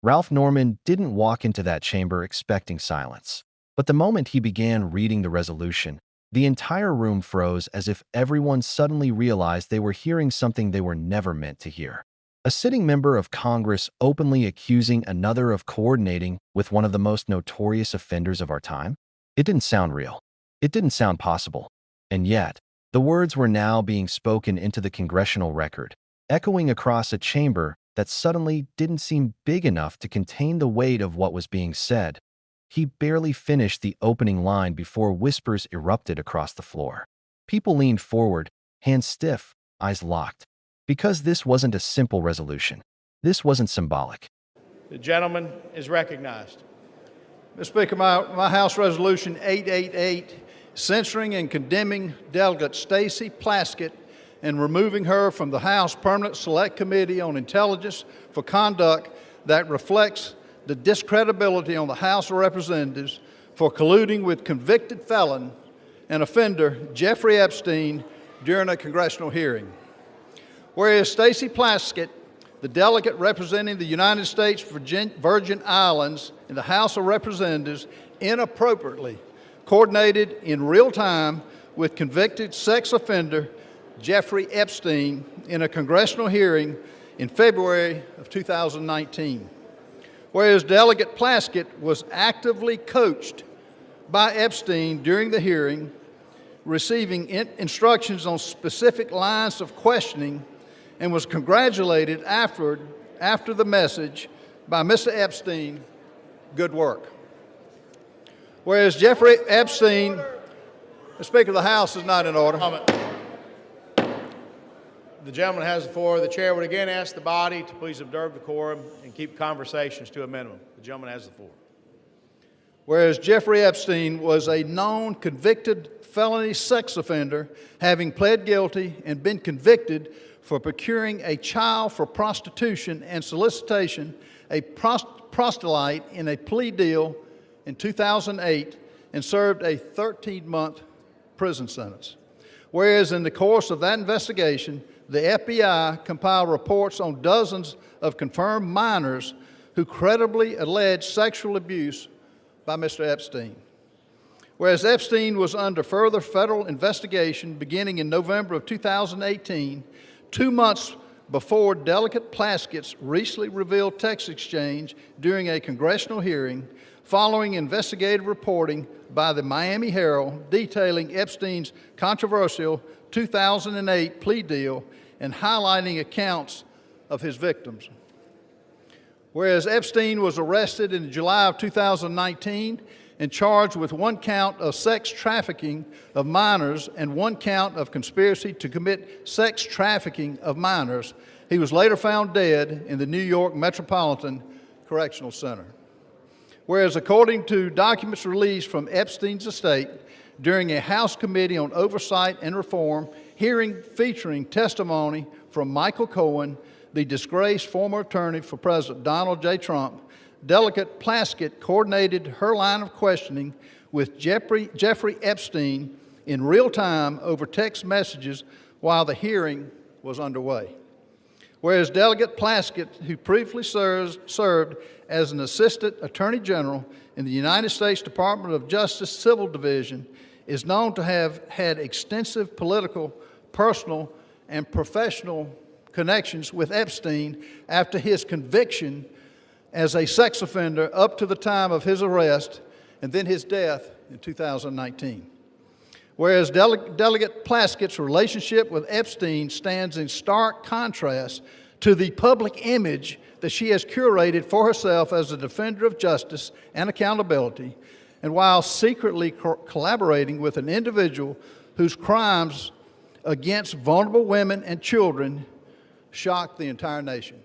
Ralph Norman didn't walk into that chamber expecting silence. But the moment he began reading the resolution, the entire room froze as if everyone suddenly realized they were hearing something they were never meant to hear. A sitting member of Congress openly accusing another of coordinating with one of the most notorious offenders of our time? It didn't sound real. It didn't sound possible. And yet, the words were now being spoken into the congressional record, echoing across a chamber that suddenly didn't seem big enough to contain the weight of what was being said. He barely finished the opening line before whispers erupted across the floor. People leaned forward, hands stiff, eyes locked. Because this wasn't a simple resolution. This wasn't symbolic. The gentleman is recognized. Mr. Speaker, my House Resolution 888, censuring and condemning Delegate Stacey Plaskett and removing her from the House Permanent Select Committee on Intelligence for conduct that reflects the discredibility on the House of Representatives for colluding with convicted felon and offender Jeffrey Epstein during a congressional hearing. Whereas Stacey Plaskett, the delegate representing the United States Virgin Islands in the House of Representatives, inappropriately coordinated in real time with convicted sex offender Jeffrey Epstein in a congressional hearing in February of 2019. Whereas Delegate Plaskett was actively coached by Epstein during the hearing, receiving instructions on specific lines of questioning, and was congratulated after the message by Mr. Epstein, good work. Whereas Jeffrey Epstein, the Speaker of the House is not in order. The gentleman has the floor. The chair would again ask the body to please observe decorum and keep conversations to a minimum. The gentleman has the floor. Whereas Jeffrey Epstein was a known convicted felony sex offender, having pled guilty and been convicted for procuring a child for prostitution and solicitation, a proselyte in a plea deal in 2008, and served a 13-month prison sentence. Whereas in the course of that investigation, the FBI compiled reports on dozens of confirmed minors who credibly alleged sexual abuse by Mr. Epstein. Whereas Epstein was under further federal investigation beginning in November of 2018, 2 months before Delegate Plaskett's recently revealed text exchange during a congressional hearing, following investigative reporting by the Miami Herald detailing Epstein's controversial 2008 plea deal and highlighting accounts of his victims. Whereas Epstein was arrested in July of 2019 and charged with 1 count of sex trafficking of minors and 1 count of conspiracy to commit sex trafficking of minors, he was later found dead in the New York Metropolitan Correctional Center. Whereas according to documents released from Epstein's estate during a House Committee on Oversight and Reform hearing featuring testimony from Michael Cohen, the disgraced former attorney for President Donald J. Trump, Delegate Plaskett coordinated her line of questioning with Jeffrey Epstein in real time over text messages while the hearing was underway. Whereas Delegate Plaskett, who previously served as an Assistant Attorney General in the United States Department of Justice Civil Division, is known to have had extensive political, personal, and professional connections with Epstein after his conviction as a sex offender up to the time of his arrest and then his death in 2019. Whereas Delegate Plaskett's relationship with Epstein stands in stark contrast to the public image that she has curated for herself as a defender of justice and accountability, and while secretly collaborating with an individual whose crimes against vulnerable women and children shocked the entire nation.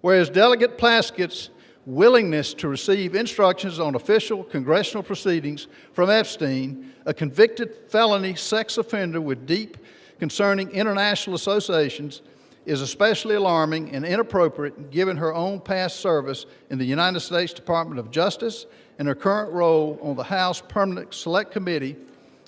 Whereas Delegate Plaskett's willingness to receive instructions on official congressional proceedings from Epstein, a convicted felony sex offender with deep concerning international associations, is especially alarming and inappropriate given her own past service in the United States Department of Justice and her current role on the House Permanent Select Committee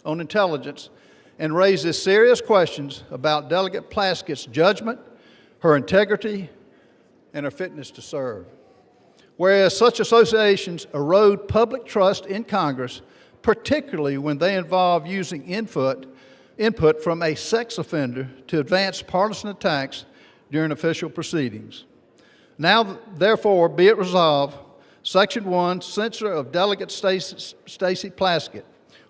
on Intelligence, and raises serious questions about Delegate Plaskett's judgment, her integrity, and her fitness to serve. Whereas such associations erode public trust in Congress, particularly when they involve using input from a sex offender to advance partisan attacks during official proceedings. Now, therefore, be it resolved, Section 1, Censure of Delegate Stacey Plaskett.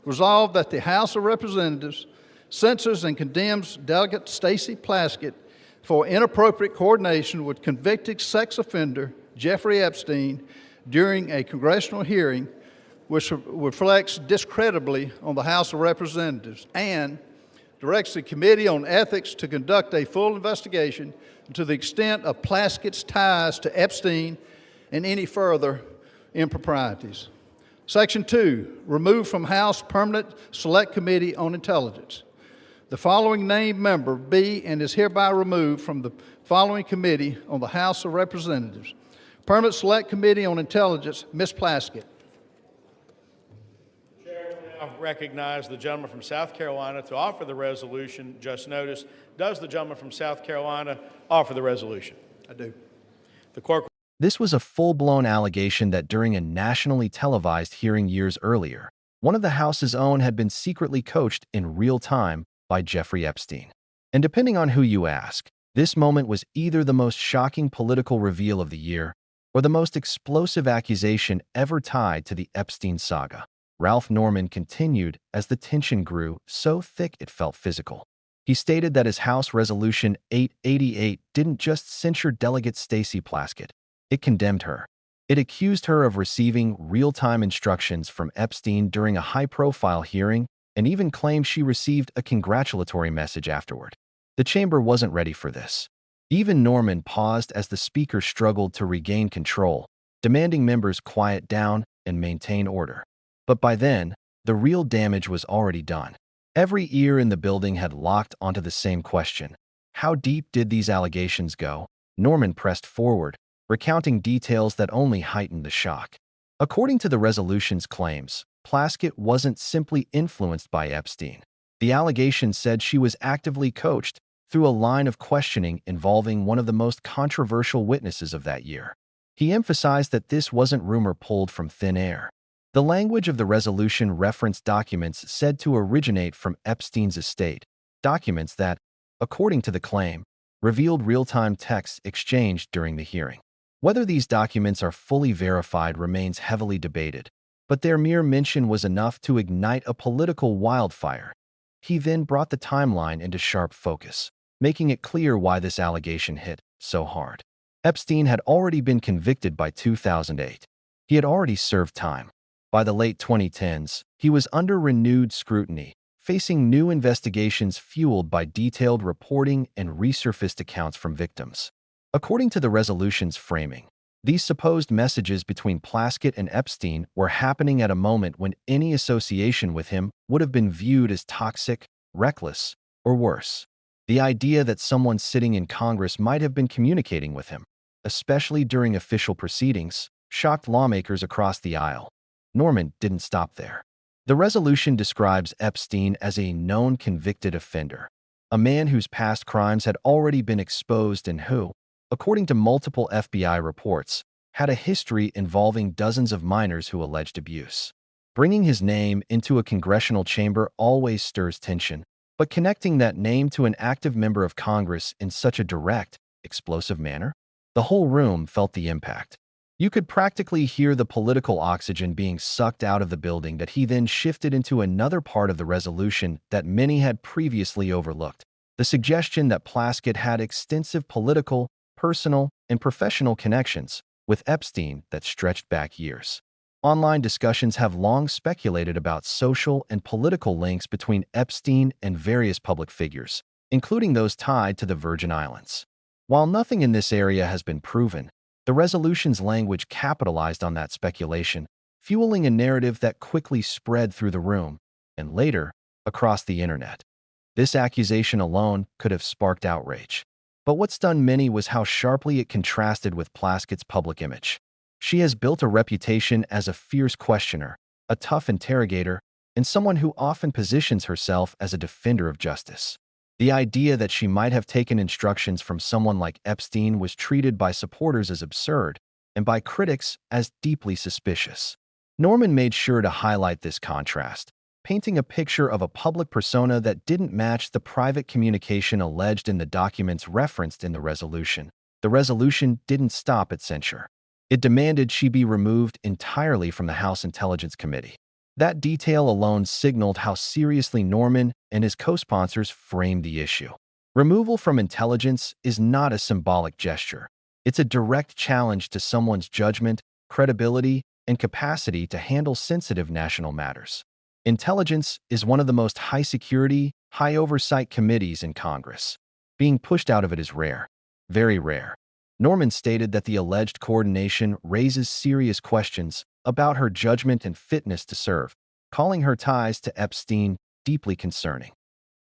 Resolved that the House of Representatives censures and condemns Delegate Stacey Plaskett for inappropriate coordination with convicted sex offender Jeffrey Epstein during a congressional hearing which reflects discreditably on the House of Representatives, and directs the Committee on Ethics to conduct a full investigation to the extent of Plaskett's ties to Epstein and any further improprieties. Section 2, remove from House Permanent Select Committee on Intelligence. The following named member be and is hereby removed from the following committee on the House of Representatives. Permanent Select Committee on Intelligence, Ms. Plaskett. The chair will now recognize the gentleman from South Carolina to offer the resolution just noticed. Does the gentleman from South Carolina offer the resolution? I do. The clerk. This was a full-blown allegation that during a nationally televised hearing years earlier, one of the House's own had been secretly coached in real time by Jeffrey Epstein. And depending on who you ask, this moment was either the most shocking political reveal of the year or the most explosive accusation ever tied to the Epstein saga. Ralph Norman continued as the tension grew so thick it felt physical. He stated that his House Resolution 888 didn't just censure Delegate Stacey Plaskett. It condemned her. It accused her of receiving real-time instructions from Epstein during a high-profile hearing and even claimed she received a congratulatory message afterward. The chamber wasn't ready for this. Even Norman paused as the speaker struggled to regain control, demanding members quiet down and maintain order. But by then, the real damage was already done. Every ear in the building had locked onto the same question. How deep did these allegations go? Norman pressed forward, recounting details that only heightened the shock. According to the resolution's claims, Plaskett wasn't simply influenced by Epstein. The allegation said she was actively coached through a line of questioning involving one of the most controversial witnesses of that year. He emphasized that this wasn't rumor pulled from thin air. The language of the resolution referenced documents said to originate from Epstein's estate, documents that, according to the claim, revealed real-time texts exchanged during the hearing. Whether these documents are fully verified remains heavily debated, but their mere mention was enough to ignite a political wildfire. He then brought the timeline into sharp focus, making it clear why this allegation hit so hard. Epstein had already been convicted by 2008. He had already served time. By the late 2010s, he was under renewed scrutiny, facing new investigations fueled by detailed reporting and resurfaced accounts from victims. According to the resolution's framing, these supposed messages between Plaskett and Epstein were happening at a moment when any association with him would have been viewed as toxic, reckless, or worse. The idea that someone sitting in Congress might have been communicating with him, especially during official proceedings, shocked lawmakers across the aisle. Norman didn't stop there. The resolution describes Epstein as a known convicted offender, a man whose past crimes had already been exposed and who, according to multiple FBI reports, had a history involving dozens of minors who alleged abuse. Bringing his name into a congressional chamber always stirs tension, but connecting that name to an active member of Congress in such a direct, explosive manner, the whole room felt the impact. You could practically hear the political oxygen being sucked out of the building that he then shifted into another part of the resolution that many had previously overlooked, the suggestion that Plaskett had extensive political, personal, and professional connections with Epstein that stretched back years. Online discussions have long speculated about social and political links between Epstein and various public figures, including those tied to the Virgin Islands. While nothing in this area has been proven, the resolution's language capitalized on that speculation, fueling a narrative that quickly spread through the room and later across the internet. This accusation alone could have sparked outrage. But what stunned many was how sharply it contrasted with Plaskett's public image. She has built a reputation as a fierce questioner, a tough interrogator, and someone who often positions herself as a defender of justice. The idea that she might have taken instructions from someone like Epstein was treated by supporters as absurd, and by critics as deeply suspicious. Norman made sure to highlight this contrast, painting a picture of a public persona that didn't match the private communication alleged in the documents referenced in the resolution. The resolution didn't stop at censure. It demanded she be removed entirely from the House Intelligence Committee. That detail alone signaled how seriously Norman and his co-sponsors framed the issue. Removal from intelligence is not a symbolic gesture. It's a direct challenge to someone's judgment, credibility, and capacity to handle sensitive national matters. Intelligence is one of the most high-security, high-oversight committees in Congress. Being pushed out of it is rare, very rare. Norman stated that the alleged coordination raises serious questions about her judgment and fitness to serve, calling her ties to Epstein deeply concerning.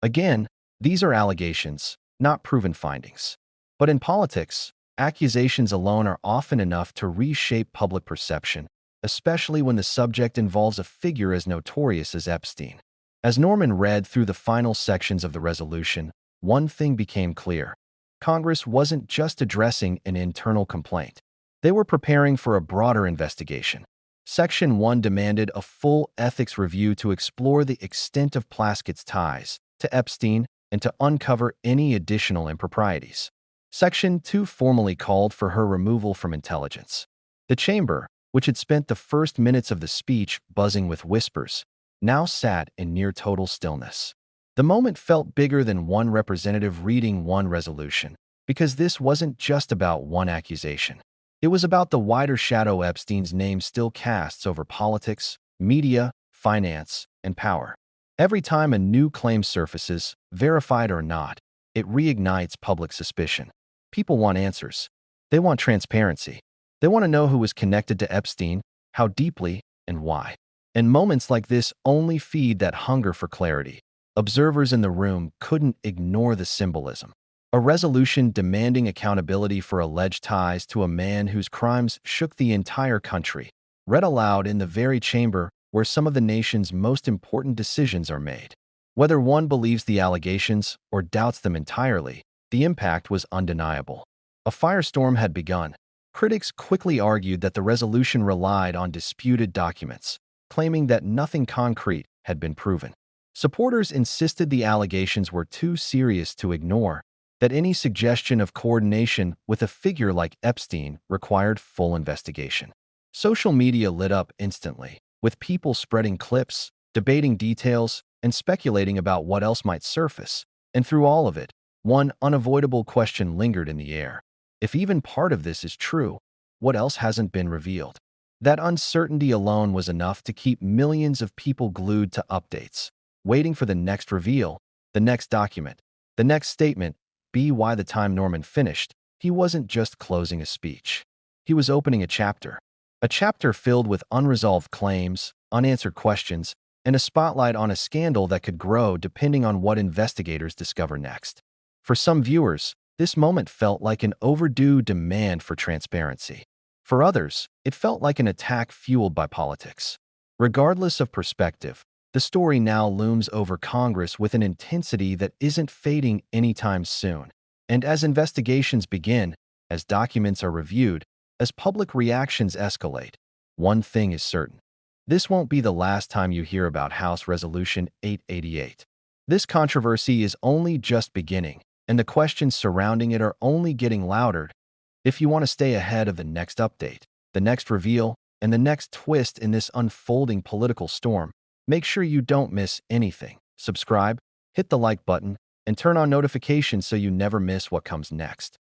Again, these are allegations, not proven findings. But in politics, accusations alone are often enough to reshape public perception, especially when the subject involves a figure as notorious as Epstein. As Norman read through the final sections of the resolution, one thing became clear. Congress wasn't just addressing an internal complaint. They were preparing for a broader investigation. Section 1 demanded a full ethics review to explore the extent of Plaskett's ties to Epstein and to uncover any additional improprieties. Section 2 formally called for her removal from intelligence. The chamber, which had spent the first minutes of the speech buzzing with whispers, now sat in near total stillness. The moment felt bigger than one representative reading one resolution, because this wasn't just about one accusation. It was about the wider shadow Epstein's name still casts over politics, media, finance, and power. Every time a new claim surfaces, verified or not, it reignites public suspicion. People want answers. They want transparency. They want to know who was connected to Epstein, how deeply, and why. And moments like this only feed that hunger for clarity. Observers in the room couldn't ignore the symbolism. A resolution demanding accountability for alleged ties to a man whose crimes shook the entire country, read aloud in the very chamber where some of the nation's most important decisions are made. Whether one believes the allegations or doubts them entirely, the impact was undeniable. A firestorm had begun. Critics quickly argued that the resolution relied on disputed documents, claiming that nothing concrete had been proven. Supporters insisted the allegations were too serious to ignore, that any suggestion of coordination with a figure like Epstein required full investigation. Social media lit up instantly, with people spreading clips, debating details, and speculating about what else might surface. And through all of it, one unavoidable question lingered in the air. If even part of this is true, what else hasn't been revealed? That uncertainty alone was enough to keep millions of people glued to updates, waiting for the next reveal, the next document, the next statement. By the time Norman finished, he wasn't just closing a speech. He was opening a chapter filled with unresolved claims, unanswered questions, and a spotlight on a scandal that could grow depending on what investigators discover next. For some viewers, this moment felt like an overdue demand for transparency. For others, it felt like an attack fueled by politics. Regardless of perspective, the story now looms over Congress with an intensity that isn't fading anytime soon. And as investigations begin, as documents are reviewed, as public reactions escalate, one thing is certain. This won't be the last time you hear about House Resolution 888. This controversy is only just beginning, and the questions surrounding it are only getting louder. If you want to stay ahead of the next update, the next reveal, and the next twist in this unfolding political storm, make sure you don't miss anything. Subscribe, hit the like button, and turn on notifications so you never miss what comes next.